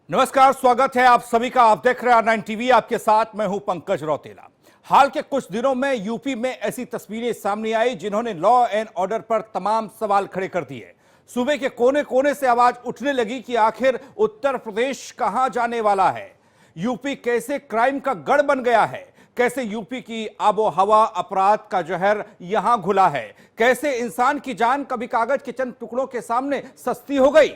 नमस्कार, स्वागत है आप सभी का। आप देख रहे हैं R9 टीवी। आपके साथ मैं हूं पंकज रौतेला। हाल के कुछ दिनों में यूपी में ऐसी तस्वीरें सामने आई जिन्होंने लॉ एंड ऑर्डर पर तमाम सवाल खड़े कर दिए। सूबे के कोने कोने से आवाज उठने लगी कि आखिर उत्तर प्रदेश कहां जाने वाला है। यूपी कैसे क्राइम का गढ़ बन गया है, कैसे यूपी की आबो हवा अपराध का जहर यहां घुला है, कैसे इंसान की जान कभी कागज के चंद टुकड़ों के सामने सस्ती हो गई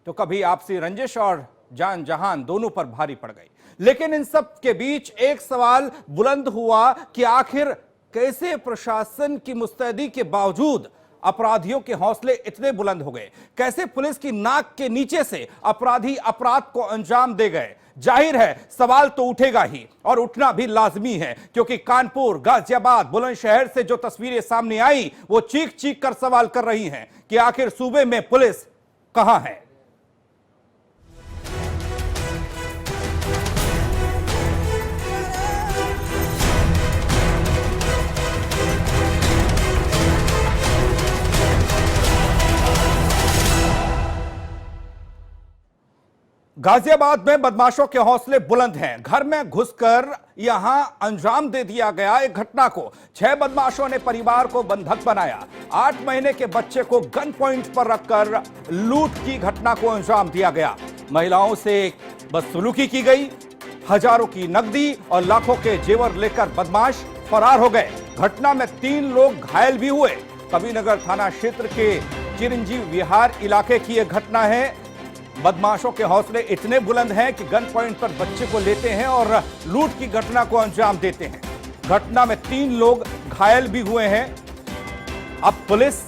तो कभी आपसी रंजिश और जान जहान दोनों पर भारी पड़ गई। लेकिन इन सब के बीच एक सवाल बुलंद हुआ कि आखिर कैसे प्रशासन की मुस्तैदी के बावजूद अपराधियों के हौसले इतने बुलंद हो गए, कैसे पुलिस की नाक के नीचे से अपराधी अपराध को अंजाम दे गए। जाहिर है सवाल तो उठेगा ही और उठना भी लाजमी है, क्योंकि कानपुर, गाजियाबाद, बुलंदशहर से जो तस्वीरें सामने आई वो चीख चीख कर सवाल कर रही हैं कि आखिर सूबे में पुलिस कहां है। गाजियाबाद में बदमाशों के हौसले बुलंद हैं। घर में घुसकर यहां अंजाम दे दिया गया एक घटना को। 6 बदमाशों ने परिवार को बंधक बनाया। 8 महीने के बच्चे को गन पॉइंट पर रखकर लूट की घटना को अंजाम दिया गया। महिलाओं से बदसलूकी की गई। हजारों की नकदी और लाखों के जेवर लेकर बदमाश फरार हो गए। घटना में 3 लोग घायल भी हुए। कबीरनगर थाना क्षेत्र के चिरंजीव विहार इलाके की यह घटना है। बदमाशों के हौसले इतने बुलंद हैं कि गन पॉइंट पर बच्चे को लेते हैं और लूट की घटना को अंजाम देते हैं। घटना में 3 लोग घायल भी हुए हैं। अब पुलिस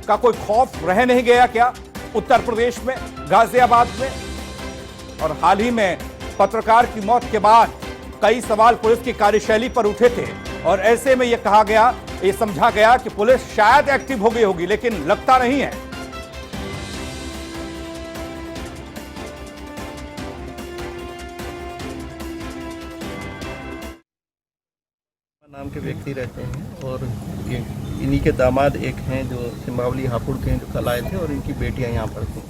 का कोई खौफ रह नहीं गया क्या उत्तर प्रदेश में, गाजियाबाद में? और हाल ही में पत्रकार की मौत के बाद कई सवाल पुलिस की कार्यशैली पर उठे थे और ऐसे में यह कहा गया, यह समझा गया कि पुलिस शायद एक्टिव हो गई होगी, लेकिन लगता नहीं है। नाम के व्यक्ति रहते हैं और इन्हीं के दामाद एक हैं जो सिंबावली हापुड़ के, जो कल आए थे और इनकी बेटियां यहाँ पर थीं।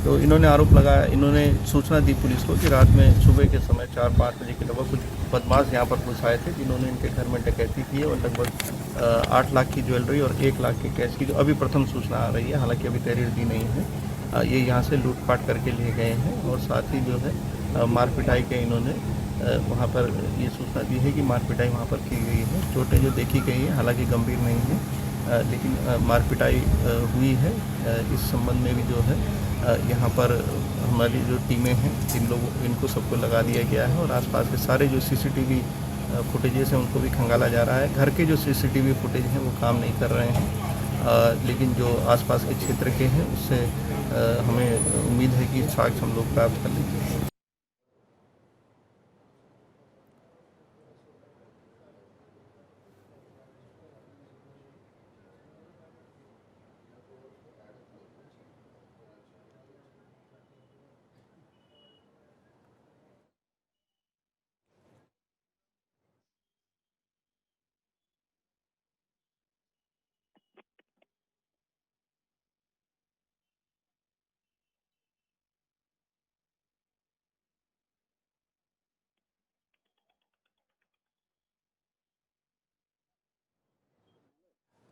तो इन्होंने आरोप लगाया, इन्होंने सूचना दी पुलिस को कि रात में सुबह के समय 4-5 बजे के लगभग कुछ बदमाश यहाँ पर घुस आए थे, जिन्होंने इनके घर में डकैती की और लगभग 8 लाख की ज्वेलरी और 1 लाख के कैश की, जो अभी प्रथम सूचना आ रही है, हालांकि अभी तहरीर दी नहीं है। ये यहाँ से लूटपाट करके लिए गए हैं और साथ ही जो है मार पिटाई के इन्होंने वहाँ पर ये सूचना दी है कि मार पिटाई वहाँ पर की गई है। चोटें जो देखी गई हैं हालांकि गंभीर नहीं है, लेकिन मार पिटाई हुई है। इस संबंध में भी जो है यहाँ पर हमारी जो टीमें हैं इनको सबको लगा दिया गया है और आसपास के सारे जो CCTV फुटेजेस हैं उनको भी खंगाला जा रहा है। घर के जो CCTV फुटेज हैं वो काम नहीं कर रहे हैं, लेकिन जो आसपास के क्षेत्र के हैं उससे हमें उम्मीद है कि साक्ष्य हम लोग प्राप्त कर लेंगे।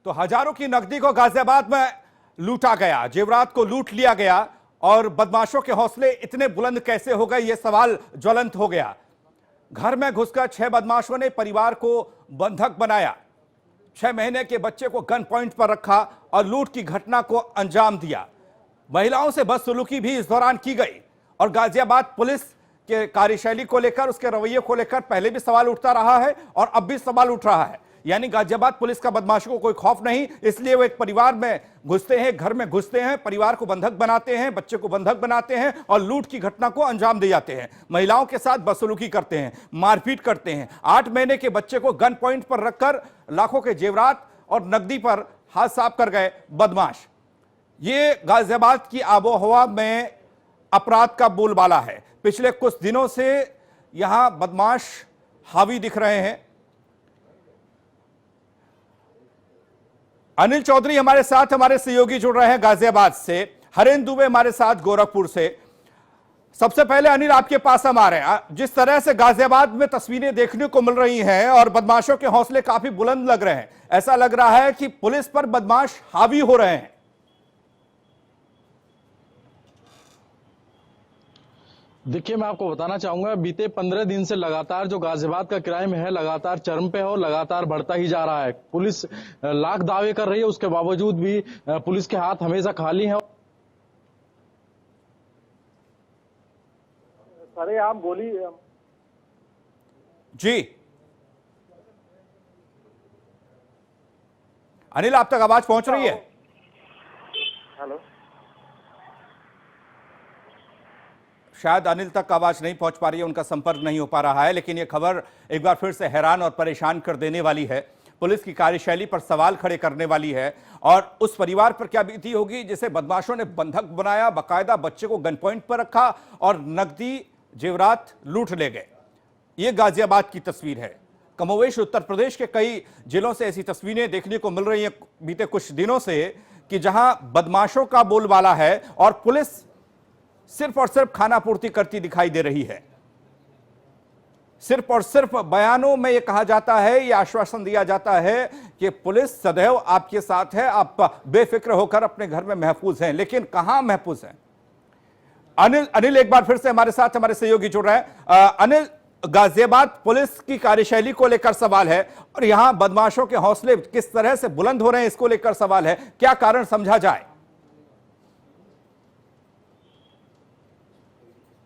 तो हजारों की नकदी को गाजियाबाद में लूटा गया, जेवरात को लूट लिया गया और बदमाशों के हौसले इतने बुलंद कैसे हो गए, यह सवाल ज्वलंत हो गया। घर में घुसकर 6 बदमाशों ने परिवार को बंधक बनाया। 6 महीने के बच्चे को गन पॉइंट पर रखा और लूट की घटना को अंजाम दिया। महिलाओं से बदसलूकी भी इस दौरान की गई और गाजियाबाद पुलिस के कार्यशैली को लेकर, उसके रवैये को लेकर पहले भी सवाल उठता रहा है और अब भी सवाल उठ रहा है। यानी गाजियाबाद पुलिस का बदमाशों को कोई खौफ नहीं, इसलिए वो एक परिवार में घुसते हैं, घर में घुसते हैं, परिवार को बंधक बनाते हैं, बच्चे को बंधक बनाते हैं और लूट की घटना को अंजाम दे जाते हैं। महिलाओं के साथ बदसलूकी करते हैं, मारपीट करते हैं। 8 महीने के बच्चे को गन पॉइंट पर रखकर लाखों के जेवरात और नकदी पर हाथ साफ कर गए बदमाश। ये गाजियाबाद की आबोहवा में अपराध का बोलबाला है। पिछले कुछ दिनों से यहां बदमाश हावी दिख रहे हैं। अनिल चौधरी हमारे साथ, हमारे सहयोगी जुड़ रहे हैं गाजियाबाद से। हरेंद्र दुबे हमारे साथ गोरखपुर से। सबसे पहले अनिल आपके पास हम आ रहे हैं। जिस तरह से गाजियाबाद में तस्वीरें देखने को मिल रही हैं और बदमाशों के हौसले काफी बुलंद लग रहे हैं, ऐसा लग रहा है कि पुलिस पर बदमाश हावी हो रहे हैं। देखिए, मैं आपको बताना चाहूंगा, बीते 15 दिन से लगातार जो गाजियाबाद का क्राइम है लगातार चरम पे है और लगातार बढ़ता ही जा रहा है। पुलिस लाख दावे कर रही है, उसके बावजूद भी पुलिस के हाथ हमेशा खाली हैं। अरे आप गोली जी अनिल, आप तक आवाज पहुंच रही है? हेलो, शायद अनिल तक आवाज नहीं पहुंच पा रही है, उनका संपर्क नहीं हो पा रहा है। लेकिन यह खबर एक बार फिर से हैरान और परेशान कर देने वाली है। पुलिस की कार्यशैली पर सवाल खड़े करने वाली है। और उस परिवार पर क्या बीती होगी जिसे बदमाशों ने बंधक बनाया, बाकायदा बच्चे को गन पॉइंट पर रखा और नकदी जेवरात लूट ले गए। यह गाजियाबाद की तस्वीर है। कमोवेश उत्तर प्रदेश के कई जिलों से ऐसी तस्वीरें देखने को मिल रही हैं बीते कुछ दिनों से कि जहां बदमाशों का बोलबाला है और पुलिस सिर्फ और सिर्फ खानापूर्ति करती दिखाई दे रही है। सिर्फ और सिर्फ बयानों में यह कहा जाता है, यह आश्वासन दिया जाता है कि पुलिस सदैव आपके साथ है, आप बेफिक्र होकर अपने घर में महफूज हैं। लेकिन कहां महफूज हैं? अनिल एक बार फिर से हमारे साथ हमारे सहयोगी जुड़ रहे हैं। अनिल, गाजियाबाद पुलिस की कार्यशैली को लेकर सवाल है और यहां बदमाशों के हौसले किस तरह से बुलंद हो रहे हैं, इसको लेकर सवाल है। क्या कारण समझा जाए?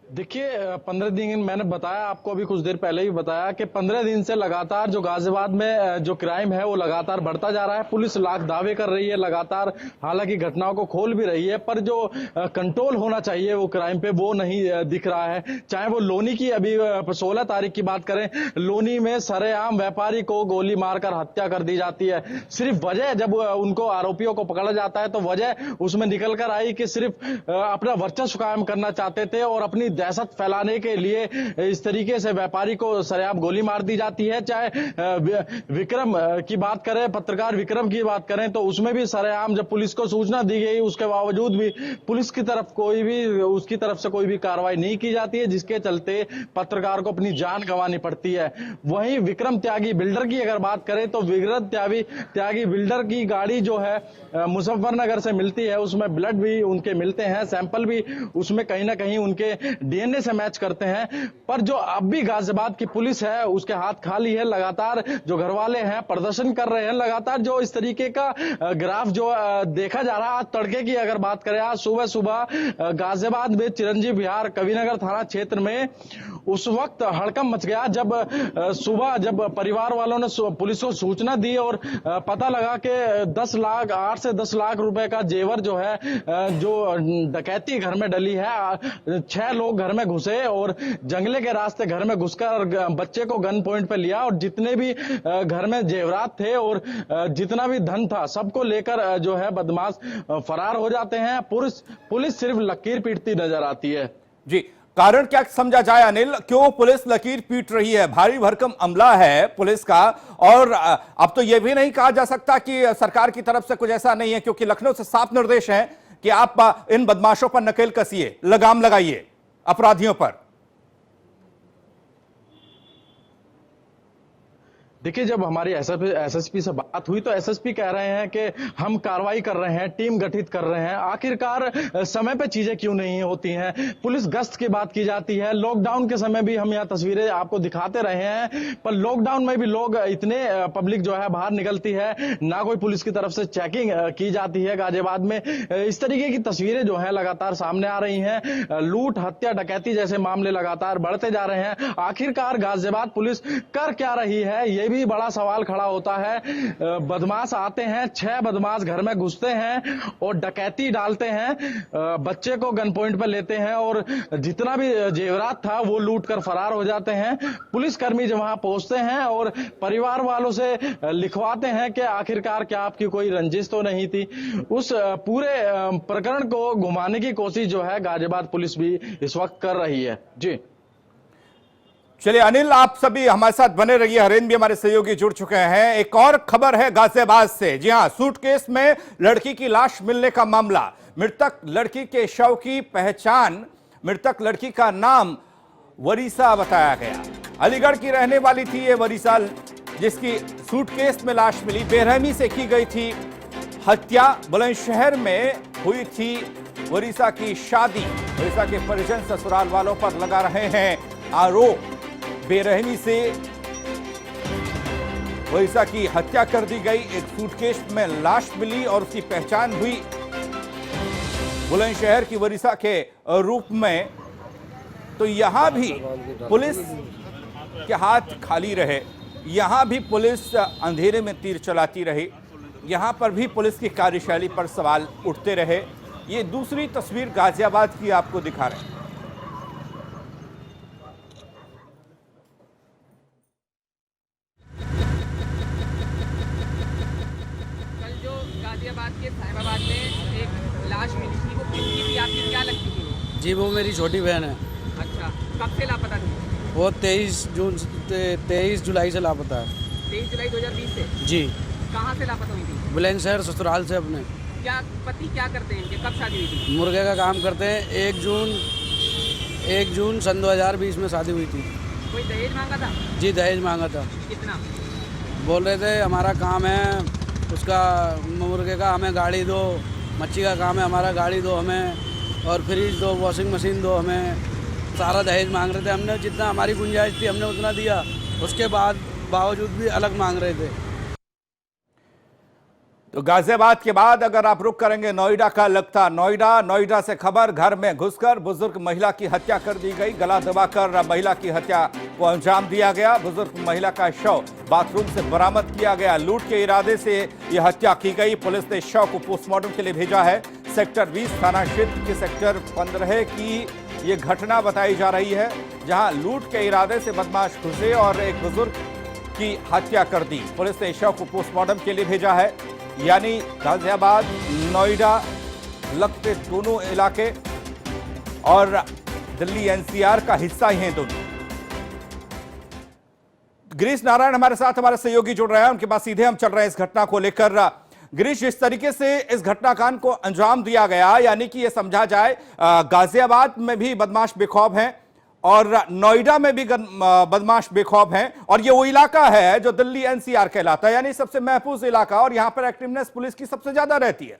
देखिए, 15 दिन मैंने बताया आपको, अभी कुछ देर पहले ही बताया कि 15 दिन से लगातार जो गाजियाबाद में जो क्राइम है वो लगातार बढ़ता जा रहा है। पुलिस लाख दावे कर रही है लगातार, हालांकि घटनाओं को खोल भी रही है, पर जो कंट्रोल होना चाहिए वो क्राइम पे वो नहीं दिख रहा है। चाहे वो लोनी की अभी 16 तारीख की बात करें, लोनी में सरेआम व्यापारी को गोली मारकर हत्या कर दी जाती है। सिर्फ वजह, जब उनको आरोपियों को पकड़ा जाता है तो वजह उसमें निकल कर आई कि सिर्फ अपना वर्चस्व कायम करना चाहते थे और अपनी दहशत फैलाने के लिए इस तरीके से व्यापारी को सरेआम गोली मार दी जाती है। चाहे विक्रम की बात करें, पत्रकार विक्रम की बात करें, तो उसमें भी सरेआम जब पुलिस को सूचना दी गई उसके बावजूद भी पुलिस की तरफ उसकी तरफ से कोई भी कार्रवाई नहीं की जाती है, जिसके चलते पत्रकार को अपनी जान गंवानी पड़ती है। वहीं विक्रम त्यागी बिल्डर की अगर बात करें तो विक्रम त्यागी बिल्डर की गाड़ी जो है मुजफ्फरनगर से मिलती है, उसमें ब्लड भी उनके मिलते हैं, सैंपल भी उसमें कहीं ना कहीं उनके डीएनए से मैच करते हैं। पर जो अब भी गाजियाबाद की पुलिस है उसके हाथ खाली है। लगातार जो घर वाले हैं प्रदर्शन कर रहे हैं, लगातार जो इस तरीके का ग्राफ जो देखा जा रहा है। आज तड़के की अगर बात करें, आज सुबह गाजियाबाद में चिरंजीव विहार कविनगर थाना क्षेत्र में उस वक्त हड़कंप मच गया जब सुबह जब परिवार वालों ने पुलिस को सूचना दी और पता लगा कि 8 से 10 लाख रुपए का जेवर जो है जो डकैती घर में डली है। 6 लोग घर में घुसे और जंगले के रास्ते घर में घुसकर बच्चे को गन पॉइंट पे लिया और जितने भी घर में जेवरात थे और जितना भी धन था सबको लेकर जो है बदमाश फरार हो जाते हैं। पुलिस सिर्फ लकीर पीटती नजर आती है। जी, कारण क्या समझा जाए अनिल? क्यों पुलिस लकीर पीट रही है? भारी भरकम अमला है पुलिस का और अब तो यह भी नहीं कहा जा सकता कि सरकार की तरफ से कुछ ऐसा नहीं है, क्योंकि लखनऊ से साफ निर्देश है कि आप इन बदमाशों पर नकेल कसिए, लगाम लगाइए अपराधियों पर। देखिए, जब हमारी एसएसपी से बात हुई तो एसएसपी कह रहे हैं कि हम कार्रवाई कर रहे हैं, टीम गठित कर रहे हैं। आखिरकार समय पे चीजें क्यों नहीं होती हैं? पुलिस गश्त की बात की जाती है, लॉकडाउन के समय भी हम यहाँ तस्वीरें आपको दिखाते रहे हैं, पर लॉकडाउन में भी लोग इतने पब्लिक जो है बाहर निकलती है, ना कोई पुलिस की तरफ से चेकिंग की जाती है। गाजियाबाद में इस तरीके की तस्वीरें जो है लगातार सामने आ रही हैं। लूट, हत्या, डकैती जैसे मामले लगातार बढ़ते जा रहे हैं। आखिरकार गाजियाबाद पुलिस कर क्या रही है, ये भी बड़ा सवाल खड़ा होता है। बदमाश आते हैं, 6 बदमाश घर में घुसते हैं और डकैती डालते हैं, बच्चे को गन पॉइंट पर लेते हैं और जितना भी जेवरात था वो लूट कर फरार हो जाते हैं। पुलिसकर्मी जब वहां पहुंचते हैं और परिवार वालों से लिखवाते हैं कि आखिरकार क्या आपकी कोई रंजिश तो नहीं थी। उस पूरे प्रकरण को घुमाने की कोशिश जो है गाजियाबाद पुलिस भी इस वक्त कर रही है। जी चलिए अनिल, आप सभी हमारे साथ बने रहिए। हरेंद्र भी हमारे सहयोगी जुड़ चुके हैं। एक और खबर है गाजियाबाद से। जी हां, सूटकेस में लड़की की लाश मिलने का मामला। मृतक लड़की के शव की पहचान मृतक लड़की का नाम वरीसा बताया गया। अलीगढ़ की रहने वाली थी ये वरीसा, जिसकी सूटकेस में लाश मिली। बेरहमी से की गई थी हत्या। बुलंदशहर में हुई थी वरीसा की शादी। वरीसा के परिजन ससुराल वालों पर लगा रहे हैं आरोप। बेरहमी से वरीसा की हत्या कर दी गई। एक सूटकेस में लाश मिली और उसकी पहचान हुई बुलंदशहर की वरीसा के रूप में। तो यहां भी पुलिस के हाथ खाली रहे, यहां भी पुलिस अंधेरे में तीर चलाती रही, यहां पर भी पुलिस की कार्यशैली पर सवाल उठते रहे। ये दूसरी तस्वीर गाजियाबाद की आपको दिखा रहे हैं। कल जो गाजियाबाद के साहिबाबाद में एक लाश मिली थी, वो किसकी थी? आपकी क्या लगती थी वो? जी वो मेरी छोटी बहन है। अच्छा, कब से लापता थी? वो 23 जुलाई से लापता है। 23 जुलाई 2020 से? जी। कहाँ से लापता हुई थी? बुलंदशहर ससुराल से अपने। क्या पति क्या करते हैं इनके? कब शादी हुई थी? मुर्गे का काम करते हैं। 1 जून सन 2020 में शादी हुई थी। कोई दहेज मांगा था? जी दहेज मांगा था। कितना? बोल रहे थे हमारा काम है उसका मुर्गे का, हमें गाड़ी दो। मच्छी का काम है हमारा, गाड़ी दो हमें, और फ्रिज दो, वॉशिंग मशीन दो हमें। सारा दहेज मांग रहे थे। हमने जितना हमारी गुंजाइश थी हमने उतना दिया, उसके बावजूद भी अलग मांग रहे थे। तो गाजियाबाद के बाद अगर आप रुख करेंगे नोएडा का लगता नोएडा से खबर, घर में घुसकर बुजुर्ग महिला की हत्या कर दी गई। गला दबाकर महिला की हत्या को अंजाम दिया गया। बुजुर्ग महिला का शव बाथरूम से बरामद किया गया। लूट के इरादे से यह हत्या की गई। पुलिस ने शव को पोस्टमार्टम के लिए भेजा है। सेक्टर 20 थाना क्षेत्र के सेक्टर 15 की ये घटना बताई जा रही है, जहां लूट के इरादे से बदमाश घुसे और एक बुजुर्ग की हत्या कर दी। पुलिस ने शव को पोस्टमार्टम के लिए भेजा है। यानी गाजियाबाद नोएडा लगते दोनों इलाके और दिल्ली एनसीआर का हिस्सा ही हैं दोनों। गिरीश नारायण हमारे साथ, हमारे सहयोगी जुड़ रहे हैं, उनके पास सीधे हम चल रहे हैं इस घटना को लेकर। गिरीश, जिस तरीके से इस घटनाकांड को अंजाम दिया गया, यानी कि यह समझा जाए गाजियाबाद में भी बदमाश बेखौफ हैं और नोएडा में भी बदमाश बेखौफ हैं, और ये वो इलाका है जो दिल्ली एनसीआर कहलाता है, यानी सबसे महफूज इलाका, और यहां पर एक्टिवनेस पुलिस की सबसे ज्यादा रहती है।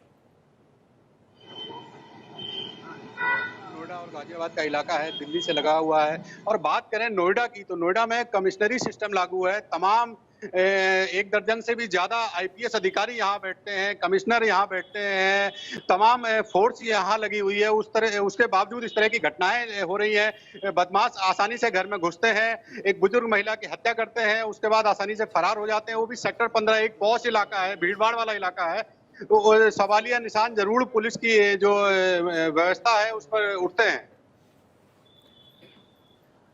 नोएडा और गाजियाबाद का इलाका है, दिल्ली से लगा हुआ है। और बात करें नोएडा की, तो नोएडा में कमिश्नरी सिस्टम लागू है। तमाम 1 दर्जन से भी ज्यादा आईपीएस अधिकारी यहाँ बैठते हैं, कमिश्नर यहाँ बैठते हैं, तमाम फोर्स यहाँ लगी हुई है। उसके बावजूद इस तरह की घटनाएं हो रही हैं। बदमाश आसानी से घर में घुसते हैं, एक बुजुर्ग महिला की हत्या करते हैं, उसके बाद आसानी से फरार हो जाते हैं। वो भी सेक्टर 15 एक पॉश इलाका है, भीड़भाड़ वाला इलाका है। तो सवालिया निशान जरूर पुलिस की जो व्यवस्था है उस पर उठते हैं।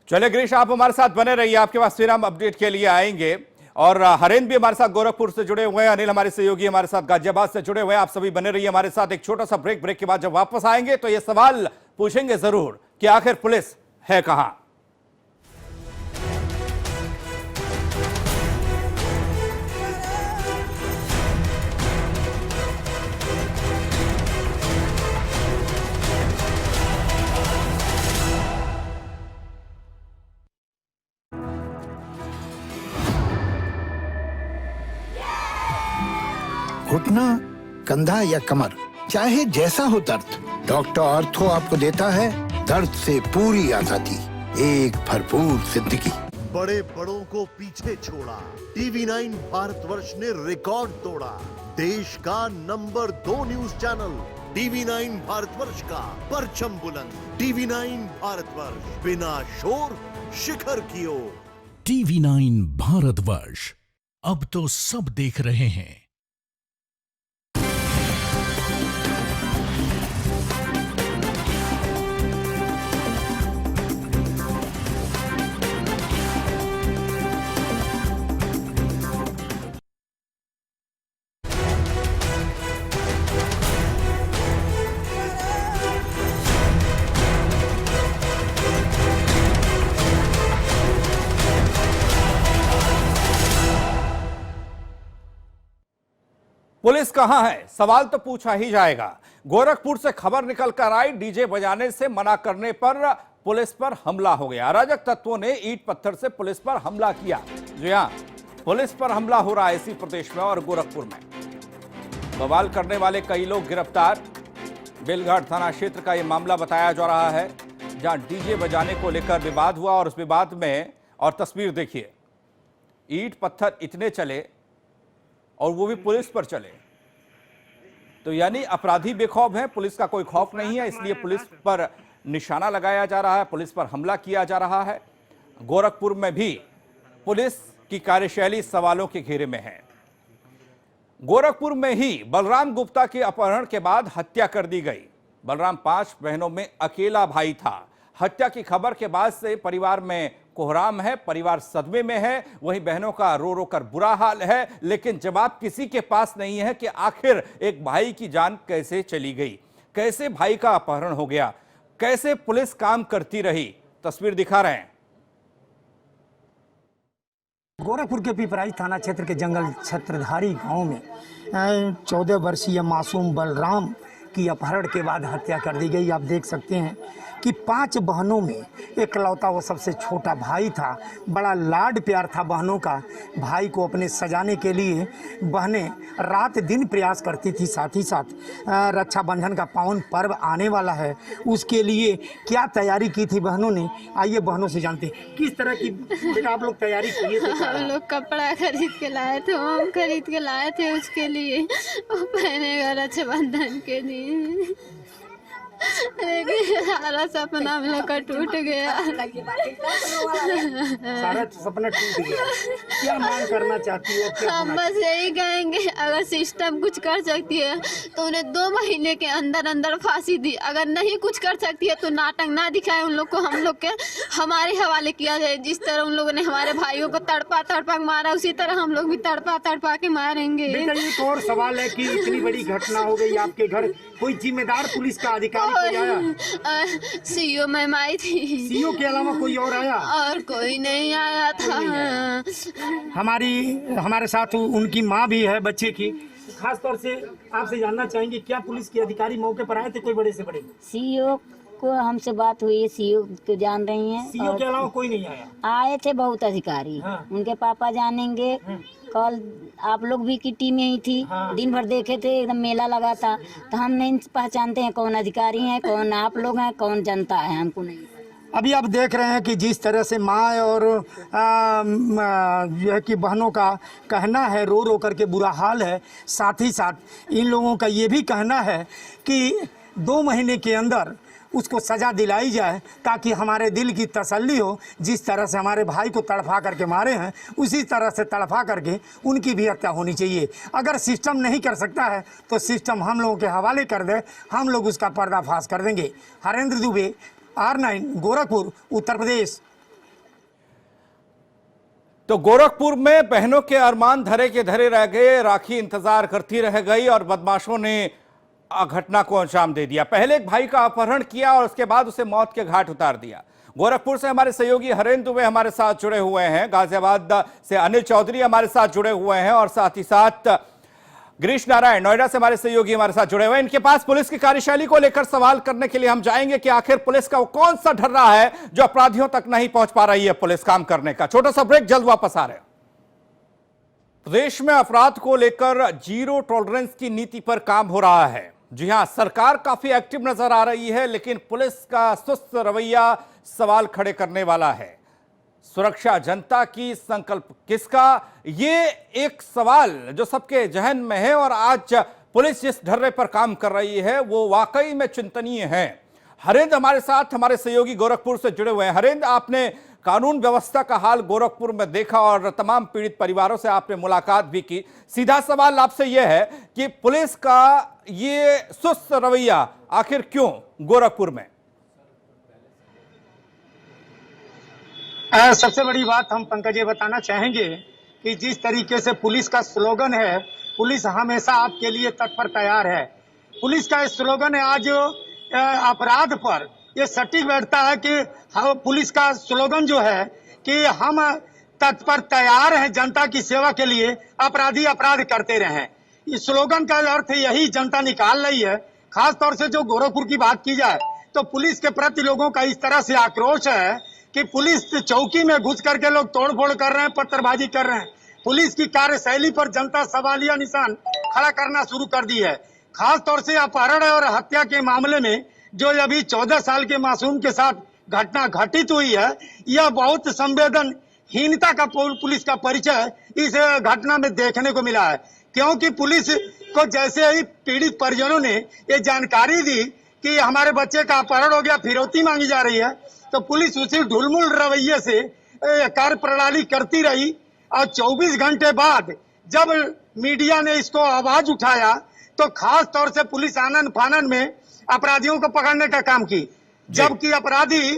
चलिए गिरीश, आप हमारे साथ बने रहिए, आपके पास फिर हम अपडेट के लिए आएंगे। और हरेंद्र भी हमारे साथ गोरखपुर से जुड़े हुए हैं, अनिल हमारे सहयोगी हमारे साथ गाजियाबाद से जुड़े हुए हैं। आप सभी बने रहिए हमारे साथ। एक छोटा सा ब्रेक के बाद जब वापस आएंगे तो ये सवाल पूछेंगे जरूर कि आखिर पुलिस है कहां। घुटना, कंधा या कमर, चाहे जैसा हो दर्द, डॉक्टर ऑर्थो आपको देता है दर्द से पूरी आजादी, एक भरपूर जिंदगी। बड़े बड़ों को पीछे छोड़ा, टीवी9 भारतवर्ष ने रिकॉर्ड तोड़ा। देश का number 2 news channel TV9 Bharatvarsh का परचम बुलंद। टीवी9 भारतवर्ष, बिना शोर शिखर की ओर। टीवी9 भारतवर्ष, अब तो सब देख रहे हैं। पुलिस कहां है, सवाल तो पूछा ही जाएगा। गोरखपुर से खबर निकल कर आई, डीजे बजाने से मना करने पर पुलिस पर हमला हो गया। अराजक तत्वों ने ईंट पत्थर से पुलिस पर हमला किया। जी हां, पुलिस पर हमला हो रहा है इसी प्रदेश में और गोरखपुर में। बवाल करने वाले कई लोग गिरफ्तार। बेलघाट थाना क्षेत्र का यह मामला बताया जा रहा है, जहां डीजे बजाने को लेकर विवाद हुआ और उस विवाद में, और तस्वीर देखिए, ईंट पत्थर इतने चले और वो भी पुलिस पर चले। तो यानी अपराधी बेखौफ हैं, पुलिस का कोई खौफ नहीं है, इसलिए पुलिस पर निशाना लगाया जा रहा है, पुलिस पर हमला किया जा रहा है। गोरखपुर में भी पुलिस की कार्यशैली सवालों के घेरे में है। गोरखपुर में ही बलराम गुप्ता के अपहरण के बाद हत्या कर दी गई। बलराम 5 बहनों में अकेला भाई था। हत्या की खबर के बाद से परिवार में कोहराम है, परिवार सदमे में है। वहीं बहनों का रो रो कर बुरा हाल है, लेकिन जवाब किसी के पास नहीं है कि आखिर एक भाई की जान कैसे चली गई, कैसे भाई का अपहरण हो गया, कैसे पुलिस काम करती रही। तस्वीर दिखा रहे हैं। गोरखपुर के पिपराइच थाना क्षेत्र के जंगल छत्रधारी गांव में 14 वर्षीय मासूम बलराम की अपहरण के बाद हत्या कर दी गई। आप देख सकते हैं कि 5 बहनों में एकलौता वो सबसे छोटा भाई था। बड़ा लाड प्यार था बहनों का। भाई को अपने सजाने के लिए बहनें रात दिन प्रयास करती थी। साथ ही साथ रक्षाबंधन का पावन पर्व आने वाला है, उसके लिए क्या तैयारी की थी बहनों ने, आइए बहनों से जानते हैं किस तरह की बेटा आप लोग तैयारी किए थे। हम लोग कपड़ा खरीद के लाए थे, ओम खरीद के लाए थे उसके लिए, वो पहनेगा रक्षाबंधन के लिए। लेकिन सारा सपना हम लोग का टूट गया। सारा सपना टूट गया। क्या मांग करना चाहती हो? हम बस यही कहेंगे, अगर सिस्टम कुछ कर सकती है तो उन्हें 2 महीने के अंदर अंदर फांसी दी। अगर नहीं कुछ कर सकती है तो नाटक ना दिखाए, उन लोग को हम लोग के हमारे हवाले किया जाए। जिस तरह उन लोगों ने हमारे भाइयों को तड़पा तड़पा मारा, उसी तरह हम लोग भी तड़पा तड़पा के मारेंगे। बेटा एक और सवाल है कि इतनी बड़ी घटना हो गई आपके घर, कोई जिम्मेदार पुलिस का अधिकारी कोई आया? सीओ मैम आई थी। सीओ के अलावा कोई और आया? और कोई नहीं आया था। हमारे साथ उनकी माँ भी है बच्चे की। खास तौर से आपसे जानना चाहेंगे, क्या पुलिस के अधिकारी मौके पर आए थे कोई बड़े से बड़े? सीओ को हमसे बात हुई है, सीओ को जान रही हैं। सीओ के अलावा कोई नहीं आया? आए थे बहुत अधिकारी। हाँ। उनके पापा जानेंगे। कल आप लोग भी की टीम यही थी। हाँ। दिन भर देखे थे, एकदम मेला लगा था। तो हम नहीं पहचानते हैं कौन अधिकारी हैं, कौन आप लोग हैं, कौन जनता है, हमको नहीं। अभी आप देख रहे हैं कि जिस तरह से माँ और जो है कि बहनों का कहना है, रो रो करके बुरा हाल है। साथ ही साथ इन लोगों का ये भी कहना है कि 2 महीने के अंदर उसको सज़ा दिलाई जाए, ताकि हमारे दिल की तसल्ली हो। जिस तरह से हमारे भाई को तड़फा करके मारे हैं, उसी तरह से तड़फा करके उनकी भी हत्या होनी चाहिए। अगर सिस्टम नहीं कर सकता है तो सिस्टम हम लोगों के हवाले कर दे, हम लोग उसका पर्दाफाश कर देंगे। हरेंद्र दुबे, R9, गोरखपुर, उत्तर प्रदेश। तो गोरखपुर में बहनों के अरमान धरे के धरे रह गए, राखी इंतजार करती रह गई और बदमाशों ने घटना को अंजाम दे दिया। पहले एक भाई का अपहरण किया और उसके बाद उसे मौत के घाट उतार दिया। गोरखपुर से हमारे सहयोगी हरेंद्र दुबे हमारे साथ जुड़े हुए हैं, गाजियाबाद से अनिल चौधरी हमारे साथ जुड़े हुए हैं और साथ ही साथ गिरीश नारायण नोएडा से हमारे सहयोगी हमारे साथ जुड़े हुए हैं। इनके पास पुलिस की कार्यशैली को लेकर सवाल करने के लिए हम जाएंगे कि आखिर पुलिस का वो कौन सा ढर्रा है जो अपराधियों तक नहीं पहुंच पा रही है पुलिस काम करने का। छोटा सा ब्रेक, जल्द वापस आ रहे हैं। प्रदेश में अपराध को लेकर 0 टॉलरेंस की नीति पर काम हो रहा है। जी हां, सरकार काफी एक्टिव नजर आ रही है, लेकिन पुलिस का सुस्त रवैया सवाल खड़े करने वाला है। सुरक्षा जनता की, संकल्प किसका, ये एक सवाल जो सबके जहन में है और आज पुलिस जिस ढर्रे पर काम कर रही है वो वाकई में चिंतनीय है। हरेंद्र हमारे साथ, हमारे सहयोगी गोरखपुर से जुड़े हुए हैं। हरेंद्र, आपने कानून व्यवस्था का हाल गोरखपुर में देखा और तमाम पीड़ित परिवारों से आपने मुलाकात भी की। सीधा सवाल आपसे यह है कि पुलिस का ये सुस्त रवैया आखिर क्यों गोरखपुर में? सबसे बड़ी बात हम पंकज ये बताना चाहेंगे कि जिस तरीके से पुलिस का स्लोगन है, पुलिस हमेशा आपके लिए तत्पर तैयार है। पुलिस का स्लोगन है आज अपराध पर ये सटीक बैठता है कि पुलिस का स्लोगन जो है कि हम तत्पर तैयार हैं जनता की सेवा के लिए, अपराधी अपराध करते रहें। इस स्लोगन का अर्थ यही जनता निकाल रही है खास तौर से जो गोरखपुर की बात की जाए तो पुलिस के प्रति लोगों का इस तरह से आक्रोश है कि पुलिस चौकी में घुस करके लोग तोड़फोड़ कर रहे हैं, पत्थरबाजी कर रहे हैं। पुलिस की कार्यशैली पर जनता सवालिया निशान खड़ा करना शुरू कर दी है। खास तौर से अपहरण और हत्या के मामले में जो अभी 14 साल के मासूम के साथ घटना घटित हुई है, यह बहुत संवेदनहीनता का पुलिस का परिचय इस घटना में देखने को मिला है। क्योंकि पुलिस को जैसे ही पीड़ित परिजनों ने ये जानकारी दी कि हमारे बच्चे का अपहरण हो गया, फिरौती मांगी जा रही है, तो पुलिस उसी ढुलमुल रवैये से कार्य प्रणाली करती रही। और 24 घंटे बाद जब मीडिया ने इसको आवाज उठाया तो खास तौर से पुलिस आनन फानन में अपराधियों को पकड़ने का काम की, जबकि अपराधी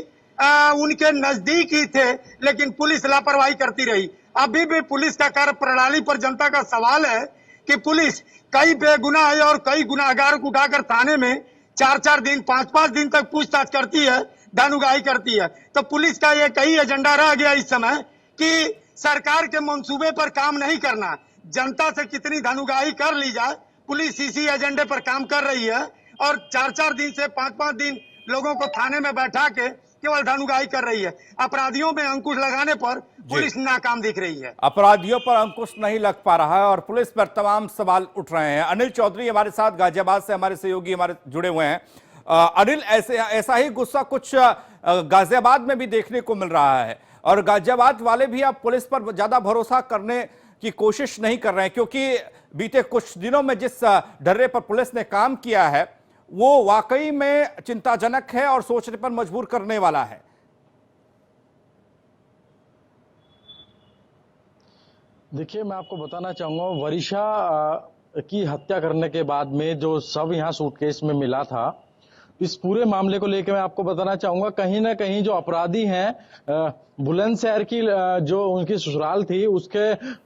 उनके नजदीक ही थे, लेकिन पुलिस लापरवाही करती रही। अभी भी पुलिस का कार्य प्रणाली पर जनता का सवाल है कि पुलिस कई बेगुनाह और कई गुनाहगार को उठाकर थाने में 4-4 दिन 5-5 दिन तक पूछताछ करती है, ढानुगाही करती है। तो पुलिस का ये कई एजेंडा रह गया इस समय कि सरकार के मंसूबे पर काम नहीं करना, जनता से कितनी धनुगाही कर ली जाए, पुलिस इसी एजेंडे पर काम कर रही है और 4-4 दिन से 5-5 दिन लोगों को थाने में बैठा के केवल धनुगाही कर रही है। अपराधियों में अंकुश लगाने पर पुलिस नाकाम दिख रही है। अपराधियों पर अंकुश नहीं लग पा रहा है और पुलिस पर तमाम सवाल उठ रहे हैं। अनिल चौधरी हमारे साथ गाजियाबाद से हमारे सहयोगी हमारे जुड़े हुए हैं। अनिल, ऐसा ही गुस्सा कुछ गाजियाबाद में भी देखने को मिल रहा है और गाजियाबाद वाले भी अब पुलिस पर ज्यादा भरोसा करने की कोशिश नहीं कर रहे हैं, क्योंकि बीते कुछ दिनों में जिस ढर्रे पर पुलिस ने काम किया है वो वाकई में चिंताजनक है और सोचने पर मजबूर करने वाला है। देखिए, मैं आपको बताना चाहूंगा, वरिशा की हत्या करने के बाद में जो शव यहाँ सूटकेस में मिला था, इस पूरे मामले को लेकर मैं आपको बताना चाहूंगा, कहीं ना कहीं जो अपराधी हैं बुलंदशहर की जो उनकी ससुराल थी उसके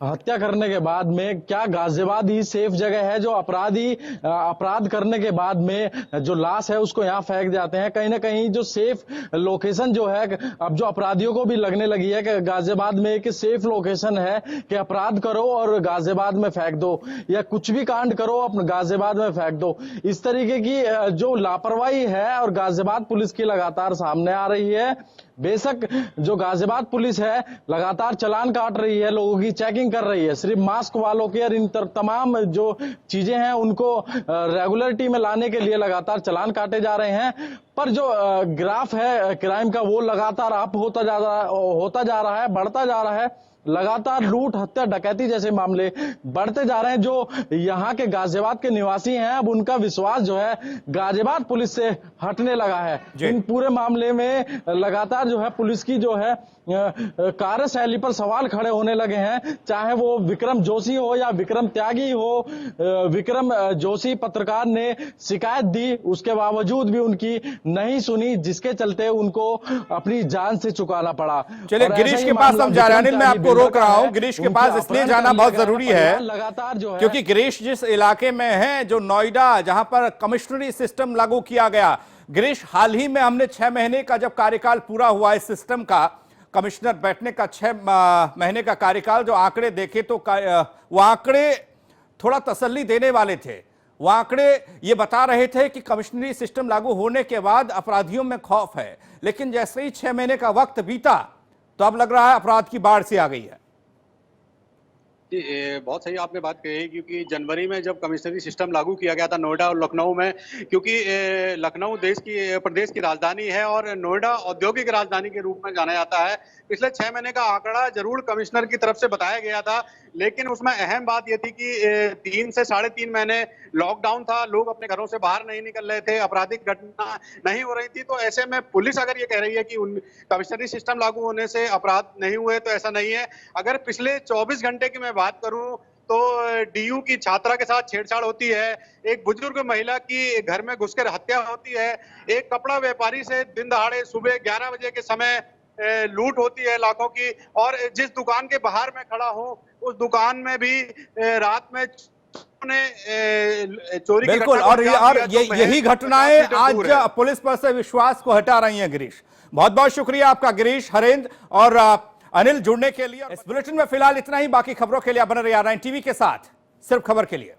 हत्या करने के बाद में क्या गाजियाबाद ही सेफ जगह है जो अपराधी अपराध करने के बाद में जो लाश है उसको यहाँ फेंक जाते हैं। कहीं ना कहीं जो सेफ लोकेशन जो है, अब जो अपराधियों को भी लगने लगी है कि गाजियाबाद में एक सेफ लोकेशन है कि अपराध करो और गाजियाबाद में फेंक दो, या कुछ भी कांड करो अपने गाजियाबाद में फेंक दो। इस तरीके की जो लापरवाही है और गाजियाबाद पुलिस की लगातार सामने आ रही है। बेशक जो गाजियाबाद पुलिस है लगातार चालान काट रही है, लोगों की चेकिंग कर रही है, सिर्फ मास्क वालों की और इन तमाम जो चीजें हैं उनको रेगुलरिटी में लाने के लिए लगातार चालान काटे जा रहे हैं। पर जो ग्राफ है क्राइम का वो लगातार अप होता जा रहा है, बढ़ता जा रहा है। लगातार लूट, हत्या, डकैती जैसे मामले बढ़ते जा रहे हैं। जो यहाँ के गाजियाबाद के निवासी हैं अब उनका विश्वास जो है गाजियाबाद पुलिस से हटने लगा है। इन पूरे मामले में लगातार जो है पुलिस की जो है कार्यशैली पर सवाल खड़े होने लगे हैं, चाहे वो विक्रम जोशी हो या विक्रम त्यागी हो। विक्रम जोशी पत्रकार ने शिकायत दी, उसके बावजूद भी उनकी नहीं सुनी, जिसके चलते उनको अपनी जान से चुकाना पड़ा। चलिए गिरीश के पास हम जा रहे हैं। अनिल, मैं आपको रोक रहा हूं, गिरीश के पास इसलिए जाना बहुत जरूरी है लगातार जो है, क्योंकि गिरीश जिस इलाके में है, जो नोएडा, जहां पर कमिश्नरी सिस्टम लागू किया गया, गिरीश हाल ही में हमने 6 महीने का जब कार्यकाल पूरा हुआ इस सिस्टम का, कमिश्नर बैठने का 6 महीने का कार्यकाल, जो आंकड़े देखे तो वो आंकड़े थोड़ा तसल्ली देने वाले थे। वो आंकड़े ये बता रहे थे कि कमिश्नरी सिस्टम लागू होने के बाद अपराधियों में खौफ है, लेकिन जैसे ही 6 महीने का वक्त बीता तो अब लग रहा है अपराध की बाढ़ से आ गई है। बहुत सही आपने बात कही, क्योंकि जनवरी में जब कमिश्नरी सिस्टम लागू किया गया था नोएडा और लखनऊ में, क्योंकि लखनऊ प्रदेश की राजधानी है और नोएडा औद्योगिक राजधानी के रूप में जाना जाता है। पिछले 6 महीने का आंकड़ा जरूर कमिश्नर की तरफ से बताया गया था, लेकिन उसमें अहम बात यह थी कि 3 से 3.5 महीने लॉकडाउन था, लोग अपने घरों से बाहर नहीं निकल रहे थे, आपराधिक घटना नहीं हो रही थी। तो ऐसे में पुलिस अगर ये कह रही है कि कमिश्नरी सिस्टम लागू होने से अपराध नहीं हुए, तो ऐसा नहीं है। अगर पिछले 24 घंटे की मैं बात करूं तो डीयू की छात्रा के साथ छेड़छाड़ होती है, एक बुजुर्ग महिला की घर में घुसकर हत्या होती है, एक कपड़ा व्यापारी से दिन दहाड़े सुबह 11 बजे के समय लूट होती है लाखों की, और जिस दुकान के बाहर मैं खड़ा हूं उस दुकान में भी रात में चोरी बिल्कुल, और यही घटनाएं आज पुलिस पर से विश्वास को हटा रही हैं। गिरीश, बहुत बहुत शुक्रिया आपका, गिरीश, हरेंद्र और अनिल जुड़ने के लिए। इस बुलेटिन में फिलहाल इतना ही। बाकी खबरों के लिए बने रहिए R9 टीवी के साथ, सिर्फ खबर के लिए।